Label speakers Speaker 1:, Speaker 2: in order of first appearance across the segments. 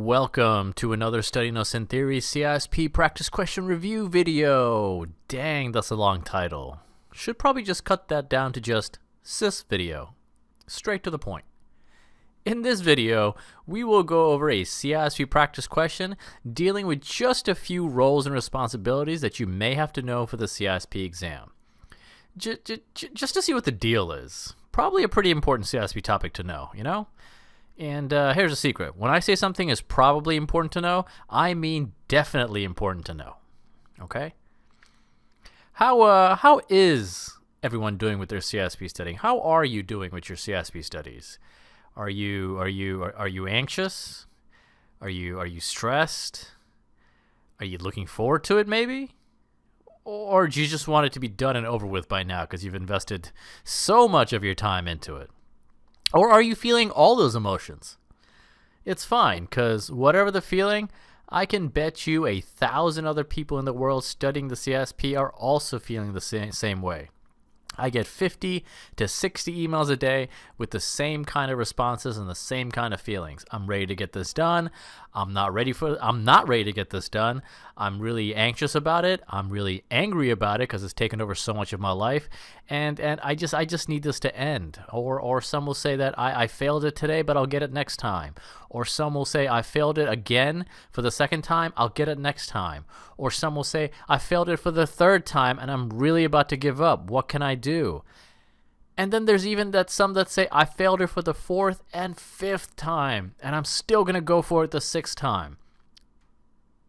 Speaker 1: Welcome to another Study Notes and Theory CISSP practice question review video. Dang, that's a long title. Should probably just cut that down to just CISSP video. Straight to the point. In this video, we will go over a CISSP practice question dealing with just a few roles and responsibilities that you may have to know for the CISSP exam. Just to see what the deal is. Probably a pretty important CISSP topic to know, you know? And here's a secret. When I say something is probably important to know, I mean definitely important to know. Okay? How is everyone doing with their CISSP studying? How are you doing with your CISSP studies? Are you anxious? Are you stressed? Are you looking forward to it maybe? Or do you just want it to be done and over with by now because you've invested so much of your time into it? Or are you feeling all those emotions? It's fine, because whatever the feeling, I can bet you 1,000 other people in the world studying the CISSP are also feeling the same way. I get 50 to 60 emails a day with the same kind of responses and the same kind of feelings. I'm ready to get this done. I'm not ready to get this done. I'm really anxious about it. I'm really angry about it because it's taken over so much of my life. And I just need this to end. Or some will say that I failed it today, but I'll get it next time. Or some will say I failed it again for the second time, I'll get it next time. Or some will say I failed it for the third time and I'm really about to give up. What can I do? And then there's even some that say I failed it for the fourth and fifth time and I'm still going to go for it the sixth time.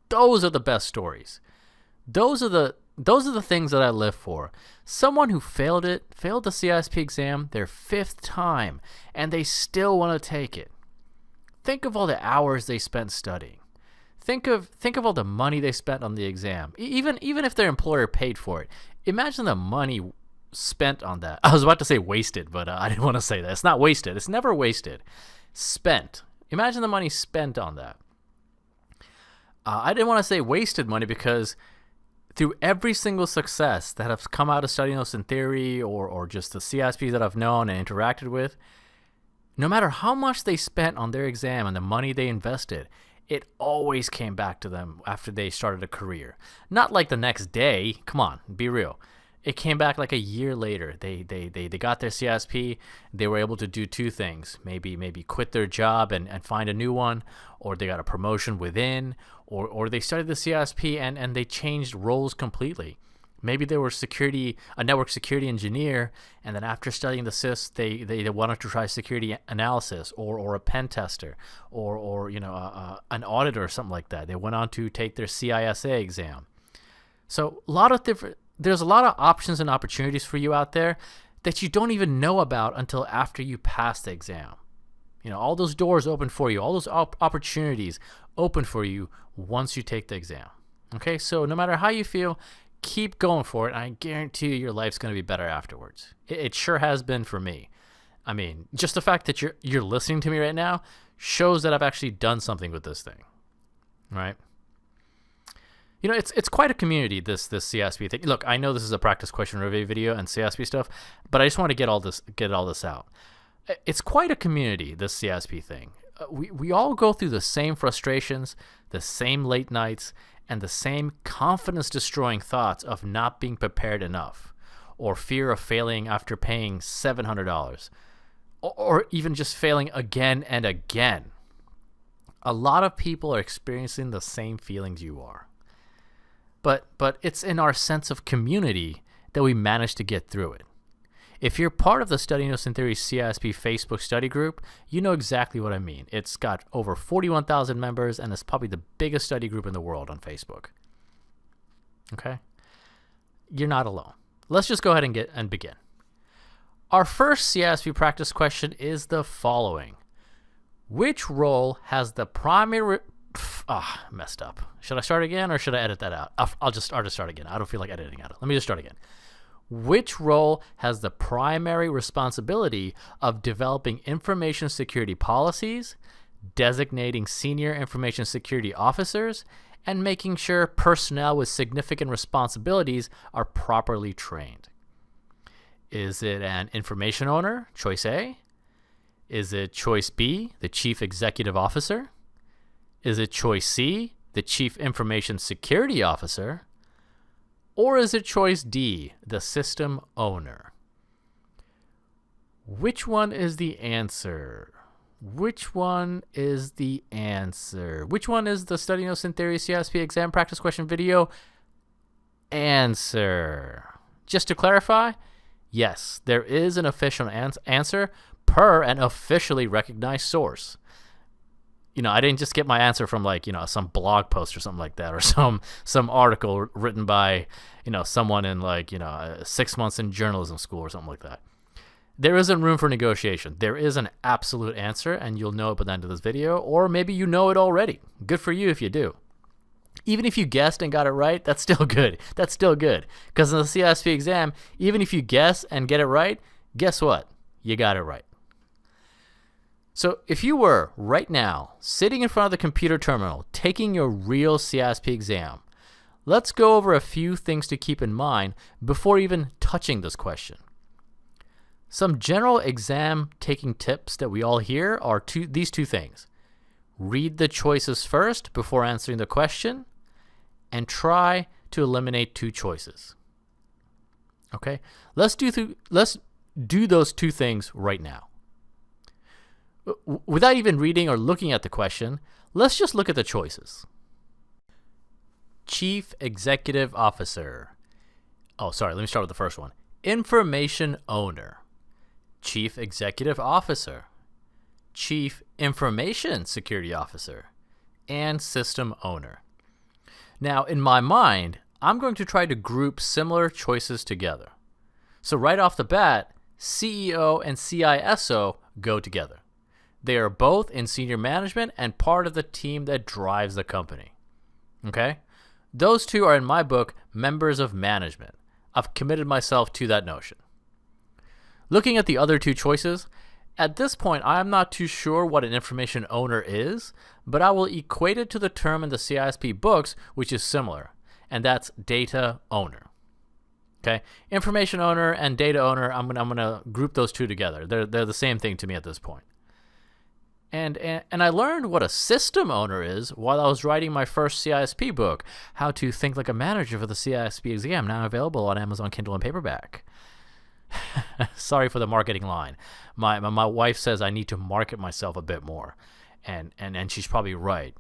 Speaker 1: Those are the best stories. Those are the things that I live for. Someone who failed the CISSP exam their fifth time and they still want to take it. Think of all the hours they spent studying. Think of all the money they spent on the exam. Even if their employer paid for it. Imagine the money spent on that. I was about to say wasted, but I didn't want to say that. It's not wasted. It's never wasted. Spent. Imagine the money spent on that. I didn't want to say wasted money because through every single success that have come out of Study Notes and Theory or just the CISSPs that I've known and interacted with, no matter how much they spent on their exam and the money they invested, it always came back to them after they started a career. Not like the next day. Come on, be real. It came back like a year later. They got their CISSP. They were able to do two things. Maybe quit their job and find a new one, or they got a promotion within, or they started the CISSP and they changed roles completely. Maybe they were a network security engineer, and then after studying the CISSP, they wanted to try security analysis or a pen tester or an auditor or something like that. They went on to take their CISA exam. So there's a lot of options and opportunities for you out there that you don't even know about until after you pass the exam. You know, all those doors open for you, all those opportunities open for you once you take the exam. Okay, so no matter how you feel, keep going for it, and I guarantee you your life's going to be better afterwards. It sure has been for me. I mean, just the fact that you're listening to me right now shows that I've actually done something with this thing, right? You know, it's quite a community, this CISSP thing. Look, I know this is a practice question review video and CISSP stuff, but I just want to get all this out. It's quite a community, this CISSP thing. We all go through the same frustrations, the same late nights, and the same confidence-destroying thoughts of not being prepared enough, or fear of failing after paying $700, or even just failing again and again. A lot of people are experiencing the same feelings you are. But it's in our sense of community that we manage to get through it. If you're part of the Study Notes and Theory CISSP Facebook study group, you know exactly what I mean. It's got over 41,000 members, and it's probably the biggest study group in the world on Facebook. Okay? You're not alone. Let's just go ahead and begin. Our first CISSP practice question is the following. Which role has the primary... messed up. Should I start again or should I edit that out? I'll just start again. I don't feel like editing out. Let me just start again. Which role has the primary responsibility of developing information security policies, designating senior information security officers, and making sure personnel with significant responsibilities are properly trained? Is it an information owner, choice A? Is it choice B, the chief executive officer? Is it choice C, the Chief Information Security Officer? Or is it choice D, the system owner? Which one is the answer? Which one is the answer? Which one is the Study Notes in Theory CISSP exam practice question video answer? Just to clarify, yes, there is an official answer per an officially recognized source. I didn't just get my answer from some blog post or something like that, or some article written by, someone in 6 months in journalism school or something like that. There isn't room for negotiation. There is an absolute answer, and you'll know it by the end of this video, or maybe you know it already. Good for you if you do. Even if you guessed and got it right, that's still good. That's still good. Because in the CISSP exam, even if you guess and get it right, guess what? You got it right. So if you were, right now, sitting in front of the computer terminal, taking your real CISSP exam, let's go over a few things to keep in mind before even touching this question. Some general exam taking tips that we all hear are these two things. Read the choices first before answering the question, and try to eliminate two choices. Okay? Let's do those two things right now. Without even reading or looking at the question, let's just look at the choices. Chief Executive Officer. Oh, sorry, let me start with the first one. Information Owner. Chief Executive Officer, Chief Information Security Officer, and System Owner. Now, in my mind, I'm going to try to group similar choices together. So right off the bat, CEO and CISO go together. They are both in senior management and part of the team that drives the company. Okay? Those two are, in my book, members of management. I've committed myself to that notion. Looking at the other two choices, at this point, I'm not too sure what an information owner is, but I will equate it to the term in the CISSP books, which is similar, and that's data owner. Okay, information owner and data owner, I'm gonna group those two together. They're the same thing to me at this point. And I learned what a system owner is while I was writing my first CISSP book, How to Think Like a Manager for the CISSP Exam, now available on Amazon Kindle and Paperback. Sorry for the marketing line. My wife says I need to market myself a bit more, and she's probably right.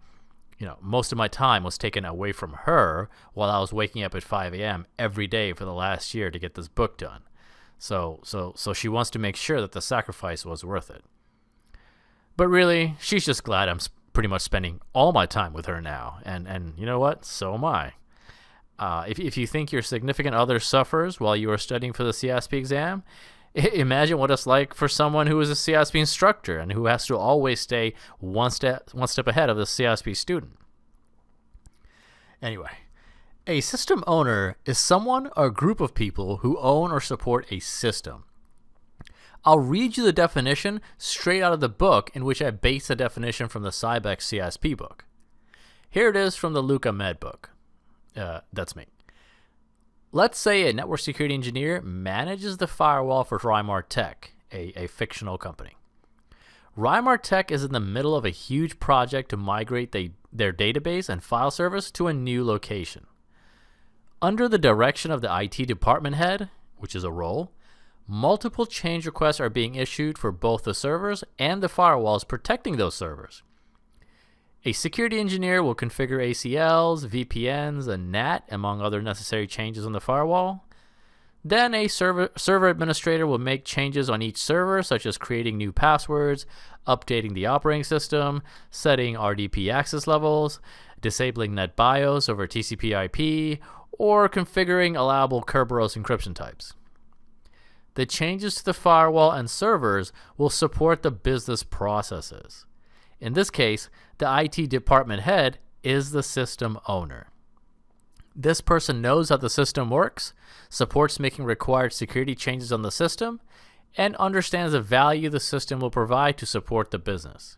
Speaker 1: Most of my time was taken away from her while I was waking up at 5 a.m. every day for the last year to get this book done. So she wants to make sure that the sacrifice was worth it. But really, she's just glad I'm pretty much spending all my time with her now, and you know what? So am I. If you think your significant other suffers while you are studying for the CISSP exam, imagine what it's like for someone who is a CISSP instructor and who has to always stay one step ahead of the CISSP student. Anyway, a system owner is someone or group of people who own or support a system. I'll read you the definition straight out of the book in which I base the definition from the Cybex CISSP book. Here it is from the Luca Med book. That's me. Let's say a network security engineer manages the firewall for Rymar Tech, a fictional company. Rymar Tech is in the middle of a huge project to migrate their database and file service to a new location. Under the direction of the IT department head, which is a role, multiple change requests are being issued for both the servers and the firewalls protecting those servers. A security engineer will configure ACLs, VPNs, and NAT, among other necessary changes on the firewall. Then a server administrator will make changes on each server, such as creating new passwords, updating the operating system, setting RDP access levels, disabling NetBIOS over TCP/IP, or configuring allowable Kerberos encryption types. The changes to the firewall and servers will support the business processes. In this case, the IT department head is the system owner. This person knows how the system works, supports making required security changes on the system, and understands the value the system will provide to support the business.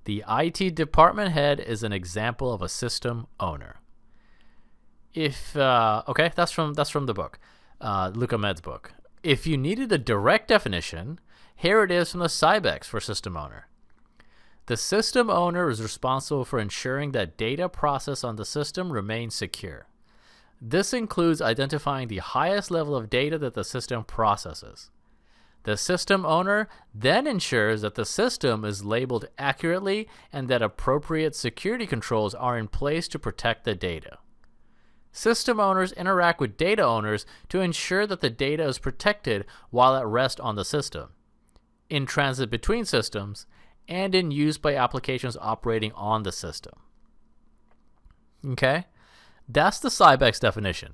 Speaker 1: The IT department head is an example of a system owner. Okay, that's from the book, Luca Med's book. If you needed a direct definition, here it is from the Cybex for system owner. The system owner is responsible for ensuring that data processed on the system remains secure. This includes identifying the highest level of data that the system processes. The system owner then ensures that the system is labeled accurately and that appropriate security controls are in place to protect the data. System owners interact with data owners to ensure that the data is protected while at rest on the system, in transit between systems, and in use by applications operating on the system. Okay? That's the CIBEX definition.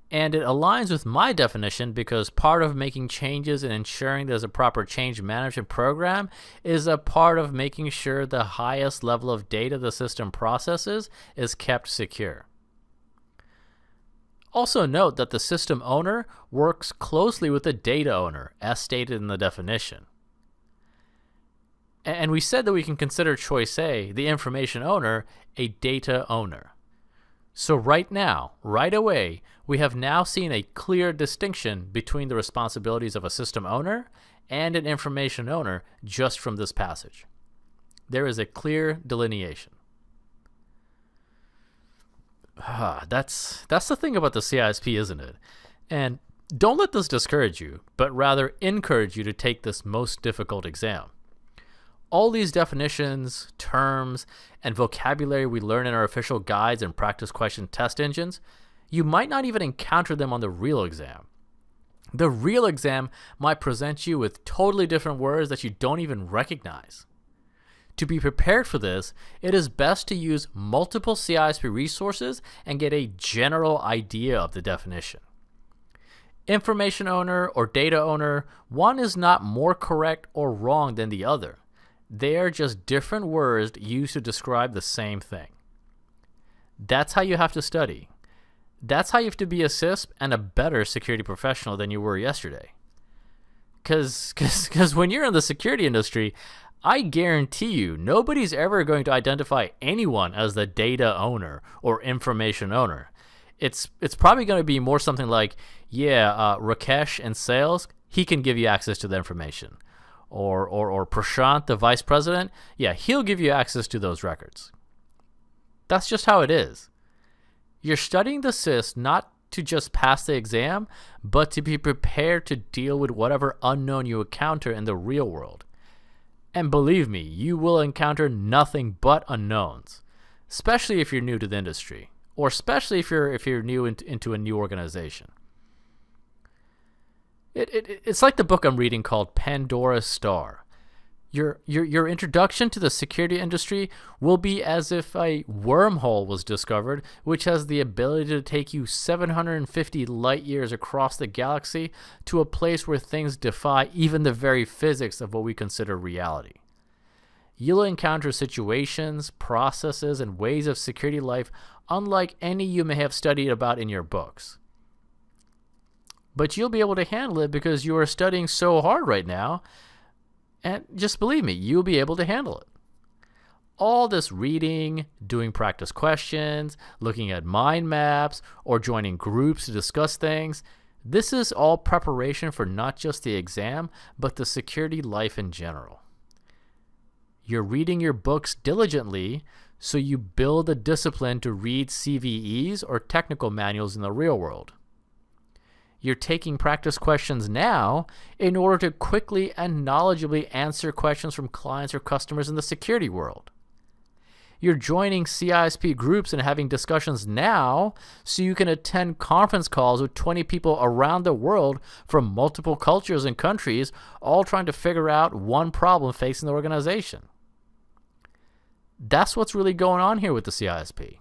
Speaker 1: And it aligns with my definition because part of making changes and ensuring there's a proper change management program is a part of making sure the highest level of data the system processes is kept secure. Also note that the system owner works closely with the data owner, as stated in the definition. And we said that we can consider choice A, the information owner, a data owner. So right now, right away, we have now seen a clear distinction between the responsibilities of a system owner and an information owner just from this passage. There is a clear delineation. That's the thing about the CISSP, isn't it? And don't let this discourage you, but rather encourage you to take this most difficult exam. All these definitions, terms, and vocabulary we learn in our official guides and practice question test engines, you might not even encounter them on the real exam. The real exam might present you with totally different words that you don't even recognize. To be prepared for this, it is best to use multiple CISSP resources and get a general idea of the definition. Information owner or data owner, one is not more correct or wrong than the other. They are just different words used to describe the same thing. That's how you have to study. That's how you have to be a CISSP and a better security professional than you were yesterday. Because when you're in the security industry, I guarantee you nobody's ever going to identify anyone as the data owner or information owner. It's probably going to be more something like, Rakesh in sales, he can give you access to the information. Or Prashant, the vice president, he'll give you access to those records. That's just how it is. You're studying the CISSP not to just pass the exam, but to be prepared to deal with whatever unknown you encounter in the real world. And believe me, you will encounter nothing but unknowns, especially if you're new to the industry, or especially if you're new into a new organization. It's like the book I'm reading called Pandora's Star. Your introduction to the security industry will be as if a wormhole was discovered, which has the ability to take you 750 light years across the galaxy to a place where things defy even the very physics of what we consider reality. You'll encounter situations, processes, and ways of security life unlike any you may have studied about in your books. But you'll be able to handle it because you are studying so hard right now. And just believe me, you'll be able to handle it. All this reading, doing practice questions, looking at mind maps, or joining groups to discuss things, this is all preparation for not just the exam, but the security life in general. You're reading your books diligently, so you build a discipline to read CVEs or technical manuals in the real world. You're taking practice questions now in order to quickly and knowledgeably answer questions from clients or customers in the security world. You're joining CISSP groups and having discussions now so you can attend conference calls with 20 people around the world from multiple cultures and countries, all trying to figure out one problem facing the organization. That's what's really going on here with the CISSP.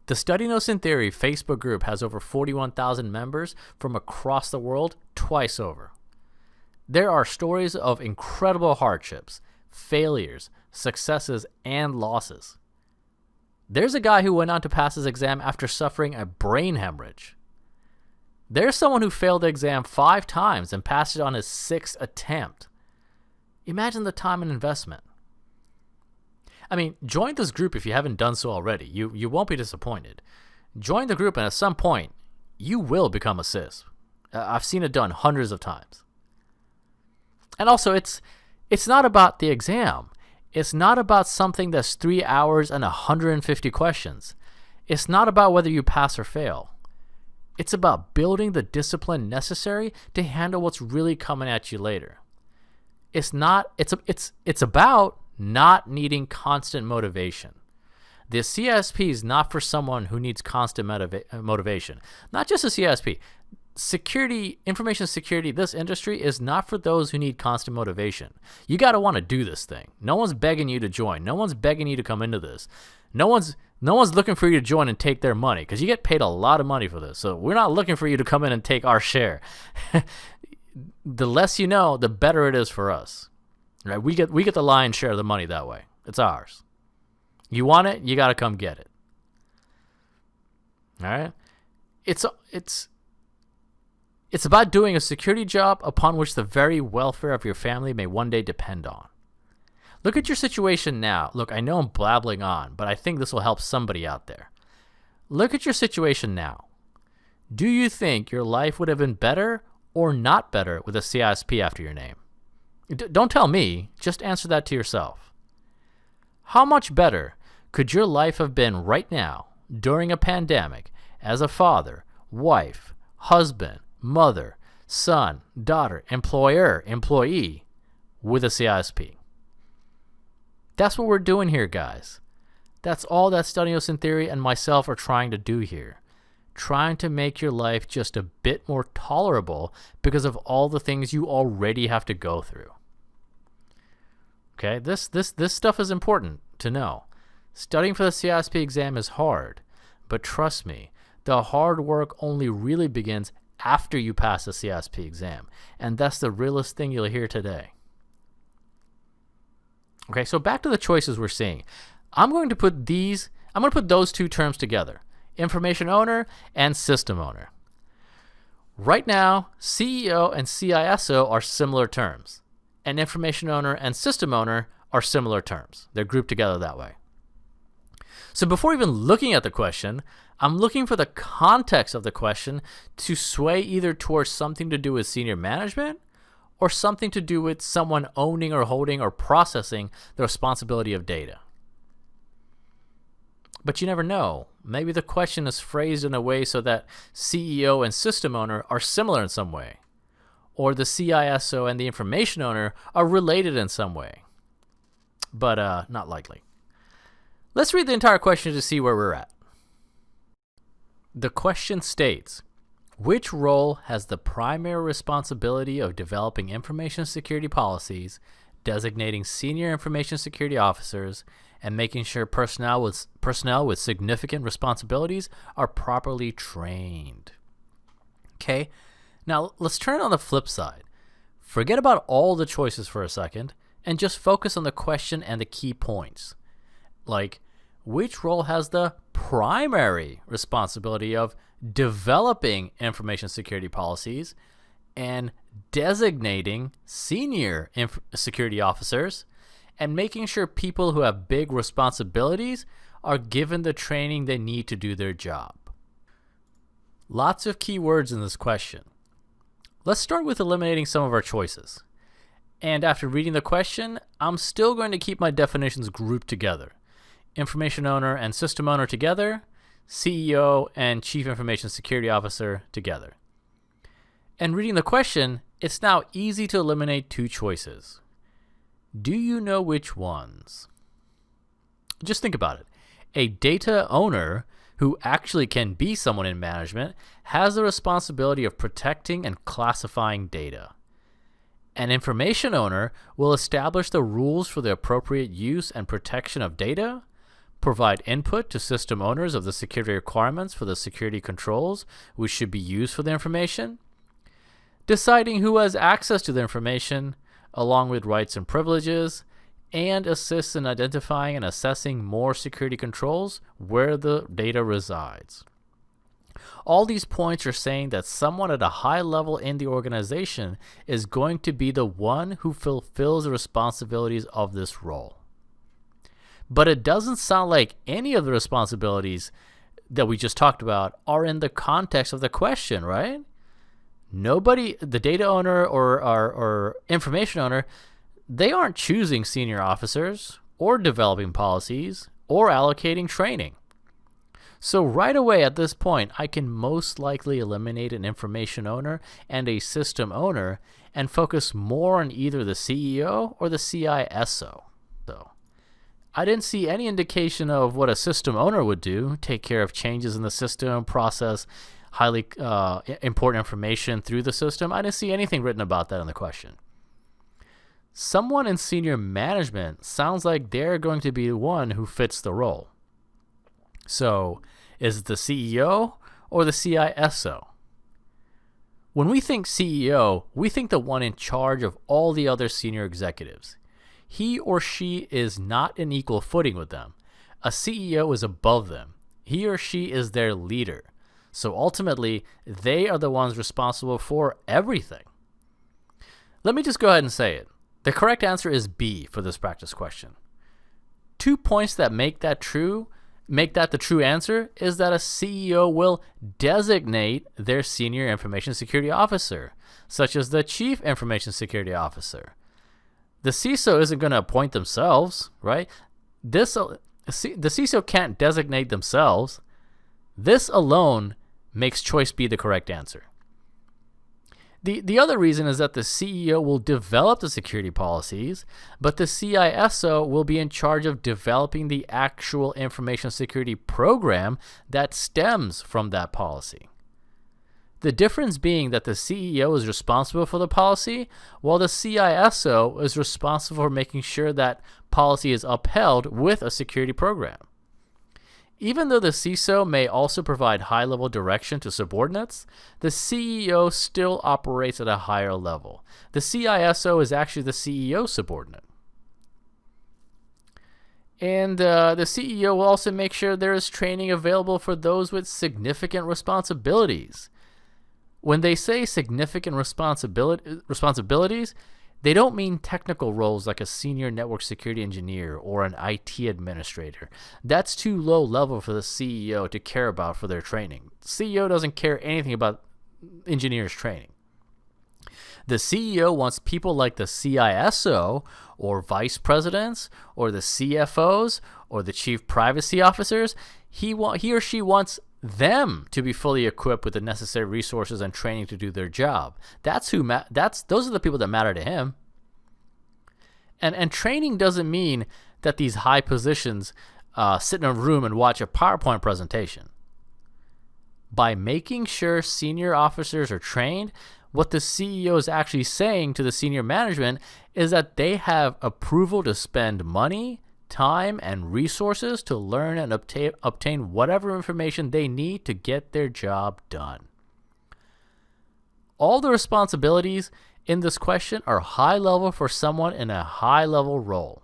Speaker 1: The Study Notes in Theory Facebook group has over 41,000 members from across the world, twice over. There are stories of incredible hardships, failures, successes, and losses. There's a guy who went on to pass his exam after suffering a brain hemorrhage. There's someone who failed the exam 5 times and passed it on his 6th attempt. Imagine the time and investment. I mean, join this group if you haven't done so already. You won't be disappointed. Join the group, and at some point, you will become a CISSP. I've seen it done hundreds of times. And also, it's It's not about the exam. It's not about something that's 3 hours and 150 questions. It's not about whether you pass or fail. It's about building the discipline necessary to handle what's really coming at you later. It's about not needing constant motivation. The CISSP is not for someone who needs constant motivation. Not just a CISSP. Security, information security, this industry is not for those who need constant motivation. You got to want to do this thing. No one's begging you to join. No one's begging you to come into this. No one's looking for you to join and take their money, because you get paid a lot of money for this. So we're not looking for you to come in and take our share. The less you know, the better it is for us. Right? We get the lion's share of the money that way. It's ours. You want it, you got to come get it. All right? It's about doing a security job upon which the very welfare of your family may one day depend on. Look at your situation now. Look, I know I'm blabbling on, but I think this will help somebody out there. Look at your situation now. Do you think your life would have been better or not better with a CISSP after your name? Don't tell me. Just answer that to yourself. How much better could your life have been right now during a pandemic as a father, wife, husband, mother, son, daughter, employer, employee with a CISSP? That's what we're doing here, guys. That's all that Studios in Theory and myself are trying to do here. Trying to make your life just a bit more tolerable because of all the things you already have to go through. Okay, this stuff is important to know. Studying for the CISSP exam is hard, but trust me, the hard work only really begins after you pass the CISSP exam, and that's the realest thing you'll hear today. Okay, so back to the choices we're seeing. I'm going to put those two terms together, information owner and system owner. Right now, CEO and CISO are similar terms, and information owner and system owner are similar terms. They're grouped together that way. So before even looking at the question, I'm looking for the context of the question to sway either towards something to do with senior management or something to do with someone owning or holding or processing the responsibility of data. But you never know. Maybe the question is phrased in a way so that CEO and system owner are similar in some way, or the CISO and the information owner are related in some way. But not likely. Let's read the entire question to see where we're at. The question states, which role has the primary responsibility of developing information security policies, designating senior information security officers, and making sure personnel with significant responsibilities are properly trained? Okay, now let's turn it on the flip side. Forget about all the choices for a second and just focus on the question and the key points. Like, which role has the primary responsibility of developing information security policies and designating senior security officers and making sure people who have big responsibilities are given the training they need to do their job? Lots of key words in this question. Let's start with eliminating some of our choices. And after reading the question, I'm still going to keep my definitions grouped together. Information owner and system owner together, CEO and Chief Information Security Officer together. And reading the question, it's now easy to eliminate two choices. Do you know which ones? Just think about it. A data owner who actually can be someone in management has the responsibility of protecting and classifying data. An information owner will establish the rules for the appropriate use and protection of data, provide input to system owners of the security requirements for the security controls which should be used for the information, deciding who has access to the information, along with rights and privileges, and assists in identifying and assessing more security controls where the data resides. All these points are saying that someone at a high level in the organization is going to be the one who fulfills the responsibilities of this role. But it doesn't sound like any of the responsibilities that we just talked about are in the context of the question, right? Nobody, the data owner or information owner, they aren't choosing senior officers or developing policies or allocating training. So right away at this point, I can most likely eliminate an information owner and a system owner and focus more on either the CEO or the CISO. So I didn't see any indication of what a system owner would do, take care of changes in the system, process highly important information through the system. I didn't see anything written about that in the question. Someone in senior management sounds like they're going to be the one who fits the role. So is it the CEO or the CISO? When we think CEO, we think the one in charge of all the other senior executives. He or she is not in equal footing with them. A CEO is above them. He or she is their leader. So ultimately, they are the ones responsible for everything. Let me just go ahead and say it. The correct answer is B for this practice question. 2 points that make that the true answer is that a CEO will designate their senior information security officer, such as the chief information security officer. The CISO isn't going to appoint themselves, right? The CISO can't designate themselves. This alone makes choice B the correct answer. The other reason is that the CEO will develop the security policies, but the CISO will be in charge of developing the actual information security program that stems from that policy. The difference being that the CEO is responsible for the policy, while the CISO is responsible for making sure that policy is upheld with a security program. Even though the CISO may also provide high-level direction to subordinates, the CEO still operates at a higher level. The CISO is actually the CEO subordinate. And the CEO will also make sure there is training available for those with significant responsibilities. When they say significant responsibilities, they don't mean technical roles like a senior network security engineer or an IT administrator. That's too low level for the CEO to care about for their training. The CEO doesn't care anything about engineers' training. The CEO wants people like the CISO or vice presidents or the CFOs or the chief privacy officers. He or she wants them to be fully equipped with the necessary resources and training to do their job. Those are the people that matter to him. And training doesn't mean that these high positions sit in a room and watch a PowerPoint presentation. By making sure senior officers are trained, what the CEO is actually saying to the senior management is that they have approval to spend money, time, and resources to learn and obtain whatever information they need to get their job done. All the responsibilities in this question are high level for someone in a high level role.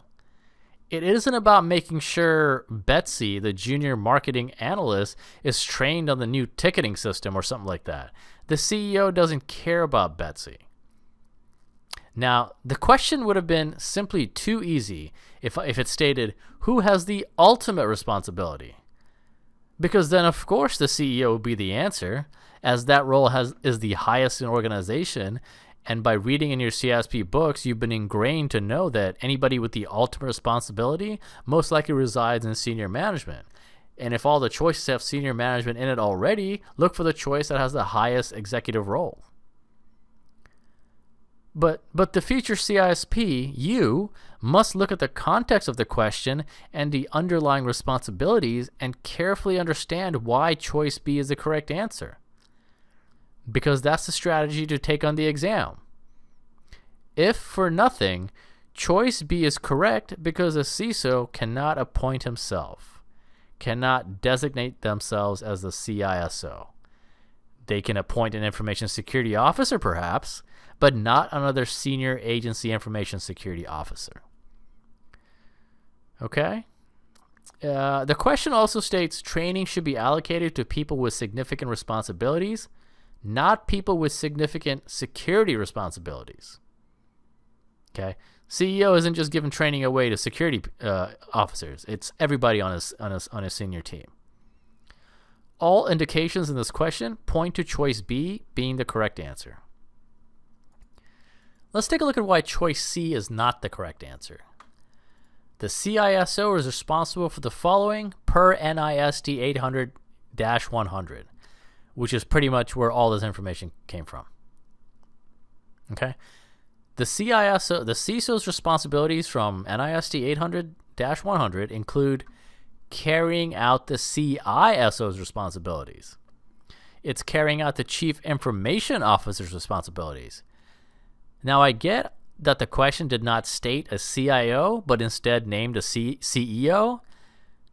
Speaker 1: It isn't about making sure Betsy, the junior marketing analyst, is trained on the new ticketing system or something like that. The CEO doesn't care about Betsy. Now, the question would have been simply too easy if it stated, who has the ultimate responsibility? Because then, of course, the CEO would be the answer, as that role is the highest in organization, and by reading in your CISSP books, you've been ingrained to know that anybody with the ultimate responsibility most likely resides in senior management. And if all the choices have senior management in it already, look for the choice that has the highest executive role. But the future CISSP, you, must look at the context of the question and the underlying responsibilities and carefully understand why choice B is the correct answer. Because that's the strategy to take on the exam. If for nothing, choice B is correct because a CISO cannot appoint himself, cannot designate themselves as the CISO. They can appoint an information security officer perhaps, but not another senior agency information security officer. Okay? The question also states training should be allocated to people with significant responsibilities, not people with significant security responsibilities. Okay? CEO isn't just giving training away to security officers. It's everybody on his senior team. All indications in this question point to choice B being the correct answer. Let's take a look at why choice C is not the correct answer. The CISO is responsible for the following per NIST 800-100, which is pretty much where all this information came from. Okay? The CISO's responsibilities from NIST 800-100 include carrying out the CISO's responsibilities. It's carrying out the Chief Information Officer's responsibilities. Now, I get that the question did not state a CIO, but instead named a CEO.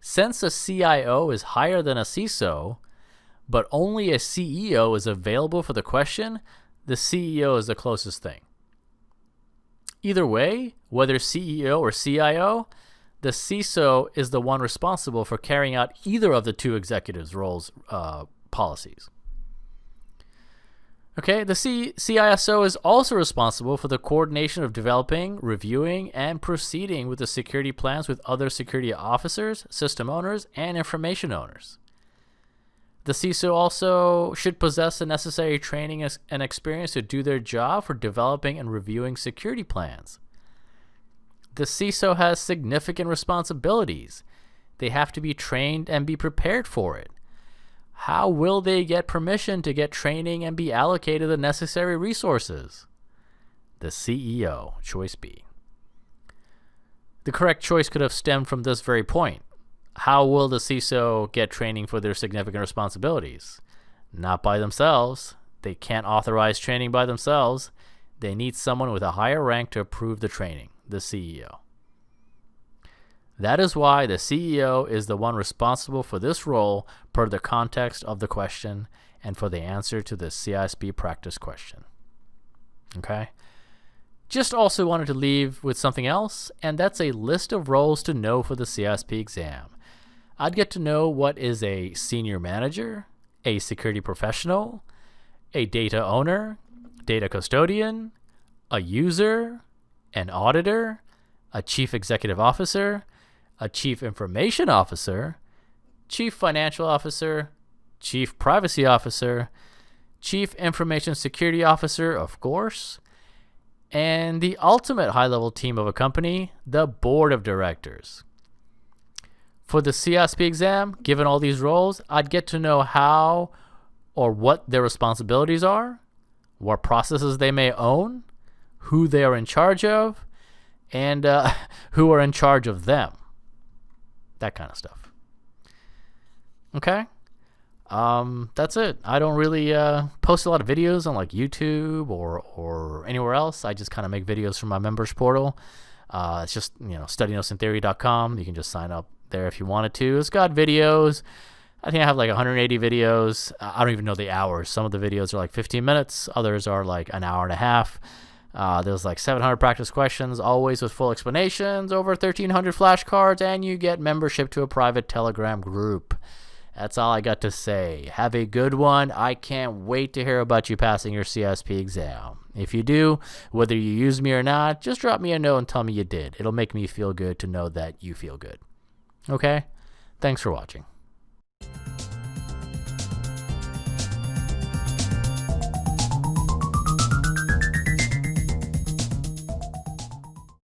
Speaker 1: Since a CIO is higher than a CISO, but only a CEO is available for the question, the CEO is the closest thing. Either way, whether CEO or CIO, the CISO is the one responsible for carrying out either of the two executives' roles, policies. Okay, the CISO is also responsible for the coordination of developing, reviewing, and proceeding with the security plans with other security officers, system owners, and information owners. The CISO also should possess the necessary training and experience to do their job for developing and reviewing security plans. The CISO has significant responsibilities. They have to be trained and be prepared for it. How will they get permission to get training and be allocated the necessary resources? The CEO, choice B. The correct choice could have stemmed from this very point. How will the CISO get training for their significant responsibilities? Not by themselves. They can't authorize training by themselves. They need someone with a higher rank to approve the training, the CEO. That is why the CEO is the one responsible for this role per the context of the question and for the answer to the CISSP practice question. Okay? Just also wanted to leave with something else, and that's a list of roles to know for the CISSP exam. I'd get to know what is a senior manager, a security professional, a data owner, data custodian, a user, an auditor, a chief executive officer, a chief information officer, chief financial officer, chief privacy officer, chief information security officer, of course, and the ultimate high-level team of a company, the board of directors. For the CISSP exam, given all these roles, I'd get to know how or what their responsibilities are, what processes they may own, who they are in charge of, and who are in charge of them. That kind of stuff. Okay? That's it. I don't really post a lot of videos on like YouTube or anywhere else. I just kind of make videos from my members portal. It's just, studynotesintheory.com. You can just sign up there if you wanted to. It's got videos. I think I have like 180 videos. I don't even know the hours. Some of the videos are like 15 minutes. Others are like an hour and a half. There's like 700 practice questions, always with full explanations, over 1,300 flashcards, and you get membership to a private Telegram group. That's all I got to say. Have a good one. I can't wait to hear about you passing your CISSP exam. If you do, whether you use me or not, just drop me a note and tell me you did. It'll make me feel good to know that you feel good. Okay? Thanks for watching.